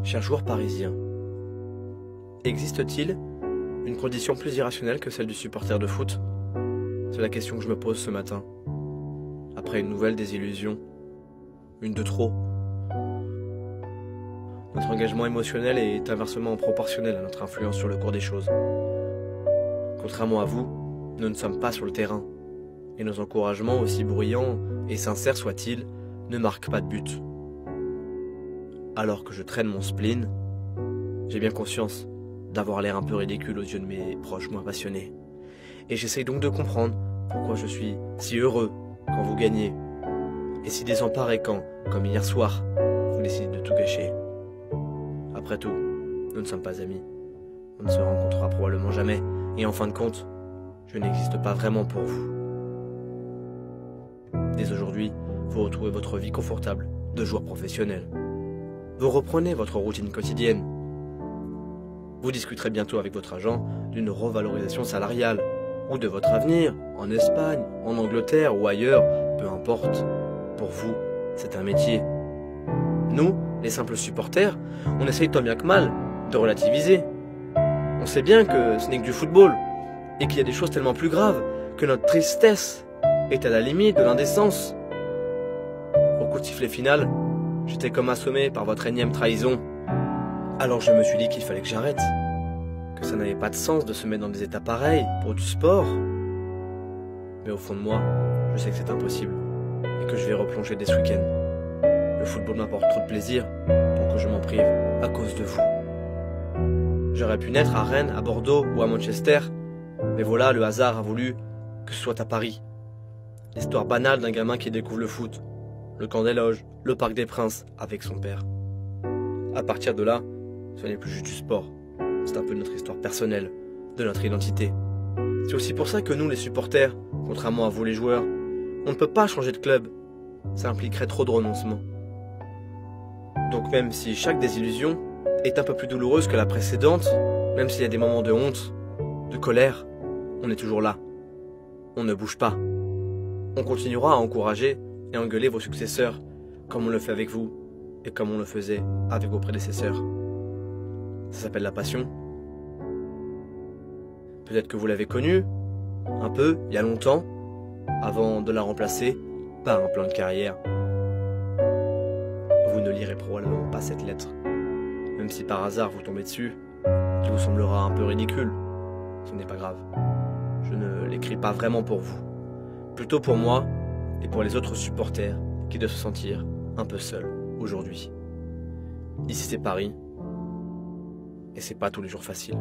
Cher joueur parisien, existe-t-il une condition plus irrationnelle que celle du supporter de foot? C'est la question que je me pose ce matin, après une nouvelle désillusion, une de trop. Notre engagement émotionnel est inversement proportionnel à notre influence sur le cours des choses. Contrairement à vous, nous ne sommes pas sur le terrain, et nos encouragements, aussi bruyants et sincères soient-ils, ne marquent pas de but. Alors que je traîne mon spleen, j'ai bien conscience d'avoir l'air un peu ridicule aux yeux de mes proches moins passionnés. Et j'essaye donc de comprendre pourquoi je suis si heureux quand vous gagnez, et si désemparé quand, comme hier soir, vous décidez de tout gâcher. Après tout, nous ne sommes pas amis. On ne se rencontrera probablement jamais, et en fin de compte, je n'existe pas vraiment pour vous. Dès aujourd'hui, vous retrouvez votre vie confortable de joueur professionnel. Vous reprenez votre routine quotidienne. Vous discuterez bientôt avec votre agent d'une revalorisation salariale, ou de votre avenir, en Espagne, en Angleterre ou ailleurs, peu importe. Pour vous, c'est un métier. Nous, les simples supporters, on essaye tant bien que mal de relativiser. On sait bien que ce n'est que du football, et qu'il y a des choses tellement plus graves que notre tristesse est à la limite de l'indécence. Au coup de sifflet final, j'étais comme assommé par votre énième trahison. Alors je me suis dit qu'il fallait que j'arrête, que ça n'avait pas de sens de se mettre dans des états pareils pour du sport. Mais au fond de moi, je sais que c'est impossible, et que je vais replonger dès ce week-end. Le football m'apporte trop de plaisir pour que je m'en prive à cause de vous. J'aurais pu naître à Rennes, à Bordeaux ou à Manchester, mais voilà, le hasard a voulu que ce soit à Paris. L'histoire banale d'un gamin qui découvre le foot, le camp des loges, le Parc des Princes avec son père. À partir de là, ce n'est plus juste du sport, c'est un peu notre histoire personnelle, de notre identité. C'est aussi pour ça que nous, les supporters, contrairement à vous les joueurs, on ne peut pas changer de club, ça impliquerait trop de renoncements. Donc même si chaque désillusion est un peu plus douloureuse que la précédente, même s'il y a des moments de honte, de colère, on est toujours là. On ne bouge pas. On continuera à encourager et engueuler vos successeurs, comme on le fait avec vous, et comme on le faisait avec vos prédécesseurs. Ça s'appelle la passion. Peut-être que vous l'avez connue, un peu, il y a longtemps, avant de la remplacer par un plan de carrière. Vous ne lirez probablement pas cette lettre, même si par hasard vous tombez dessus, qui vous semblera un peu ridicule. Ce n'est pas grave. Je ne l'écris pas vraiment pour vous, plutôt pour moi et pour les autres supporters qui doivent se sentir un peu seuls aujourd'hui. Ici c'est Paris, et c'est pas tous les jours facile.